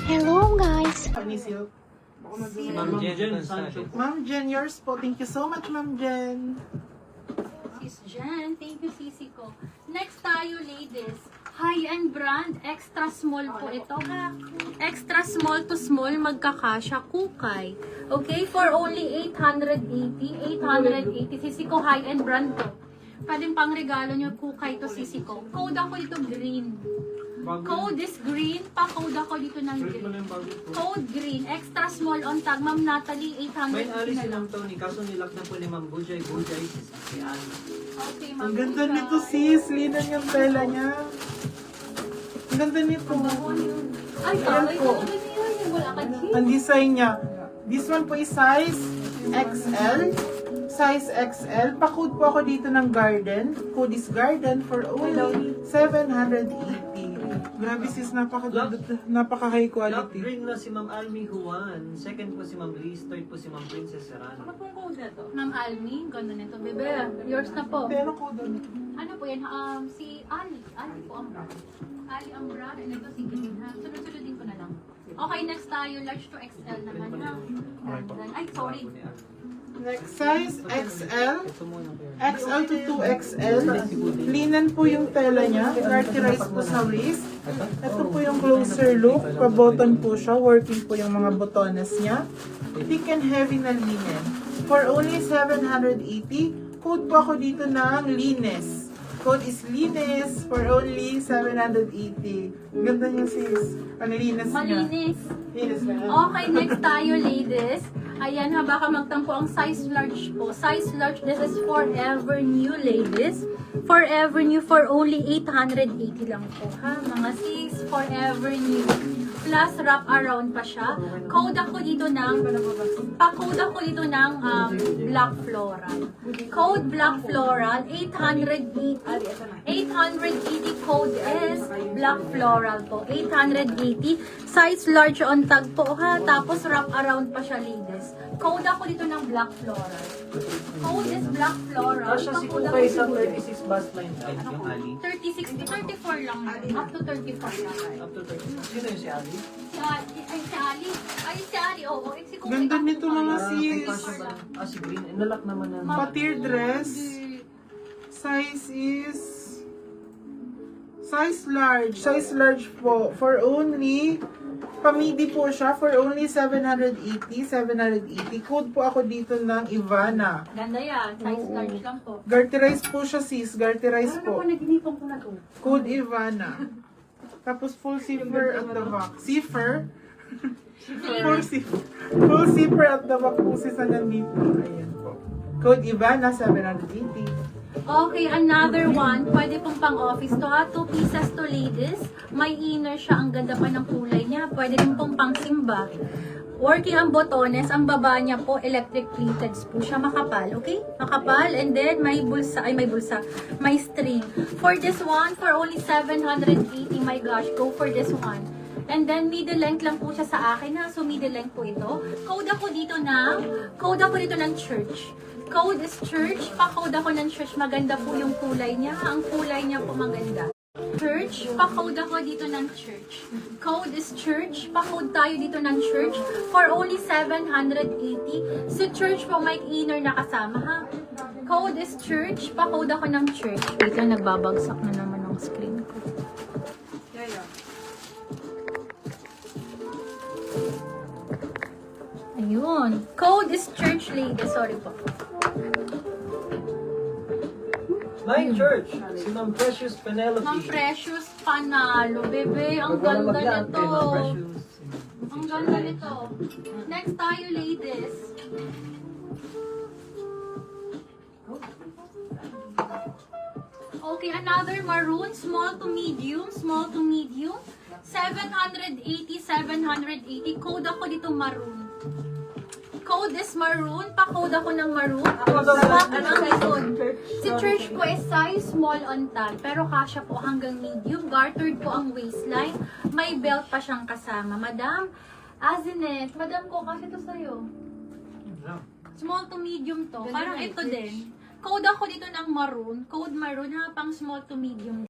Hello guys! Ma'am Jen, Ma'am Jen, yours po. Thank you so much, Ma'am Jen. Sis Jen, thank you sisi ko. Next tayo ladies, high-end brand, extra small po ito ha. Extra small to small, magkakasya, kukay. Okay, for only 880 sisi ko, high-end brand to. Pwedeng pang regalo nyo, kukay to sisi ko. Code ako dito green. Code is green, pa-code ako dito ng green. Code green, extra small on tag, Ma'am Natalie, 800 may alis na si lang. Ma'am Tony, kaso nilak na po ni Ma'am Bujay, si Anne. Okay, Ma'am. Ang ganda nito, sis. Linan yung tela niya. Ang ganda nito. Ay, Ayan ay, po. ano yun? Wala ka, G. Ang design niya. This one po is size XL. Size XL. Pa-code po ako dito ng garden. Code is garden for only 780. Grabe sis, napaka-high Lock quality. ring na si Ma'am Almi Juan, second po si Ma'am Liz, third po si Ma'am Princess Serrano. Ma'am Almi, ganda nito, bebe. Yours na po. Pero code ano? Ano po yan? Si Ali. Ali po ang brand. Ali ang brand. And ito si Green, ha? Sunod-sunodin ko na lang. Okay, next tayo. Large to XL naman, ha? Ay, sorry. Next size XL. Ito muna po yun. XL to 2XL. Linan po yung tela niya. Garterized po sa wrist. Ito po yung closer look. Pa-button po siya. Working po yung mga botones niya. Thick and heavy na linen. For only 780. Code po ako dito ng Lines. Code is Lines for only 780. Ganda niya sis. Ang linis niya. Malinis. Linis na. Okay, next tayo, ladies. Ayan ha, baka magtampo ang size large po. Size large, this is Forever New, ladies. Forever New for only 880 lang po, ha? Mga sis, Forever New. Plus, wrap around pa siya. Code ako dito ng, pa-code ako dito ng Black Floral. Code Black Floral, 880. 880 code is Black Floral po. 880. Size large on tag po, ha? Tapos, wrap around pa siya, ladies. Code ako dito ng Black Floral. Code is Black Floral. Kasya si Pa-code Kukay ako sa dito. 36 bus line type, yung Ali. 36 to 34 lang. Up to 34 lang. Up to 36. Sino yung si Ali? Si Ali. Ay, si Ali. Ay, si Ali. Oo. Eh, si Kukay Ganda ako nito pa. mga Kay sis. Kasya ba? Si Green. Nalak naman na. Patir dress. Size is size large. Size large po. For only pamidi po siya. For only 780. 780. Code po ako dito ng Ivana. Ganda yan. Size large lang po. Garterized po siya sis. Garterized po. Naginipang ko na to. Code Ivana. Tapos full zipper at the back. Zipper. Full zipper at the back po sis na nandito. Ayan po. Code Ivana 780. Okay, another one. Pwede pong pang-office to ha. 2 pieces to, ladies. May inner siya. Ang ganda pa ng kulay niya. Pwede din pong pang-simba. Working ang botones. Ang baba niya po, electric pleated po siya. Makapal, okay? Makapal. And then, may bulsa. Ay, may bulsa. May string. For this one, for only 780. My gosh, go for this one. And then, middle length lang po siya sa akin ha. So, middle length po ito. Code ako dito ng church. Code is church. Pa-code ako ng church. Maganda po yung kulay niya. Ang kulay niya po maganda. Church. Pa-code ako dito ng church. Code is church. Pa-code tayo dito ng church. For only 780. Si church po may inner na kasama ha. Code is church. Pa-code ako ng church. Dito nagbabagsak na naman ang screen ko. Ayun. Code is church, lady. Sorry po. My church, si Ma'am Precious Penelope. Ma'am Precious, panalo, bebe. Ang ganda nito. Ang ganda nito. Next tayo, ladies. Okay, another maroon. Small to medium. Small to medium. 780, 780. Code ako dito maroon. Code is maroon. Pa-code ako ng maroon. Swak ng likod. Si church ko is size small on tag. Pero kasya po hanggang medium. Gartered po ang waistline. May belt pa siyang kasama. Madam, Azinet, madam ko, kasya to sa'yo. Small to medium to. Parang ito din. Code ako dito ng maroon. Code maroon ha, pang small to medium.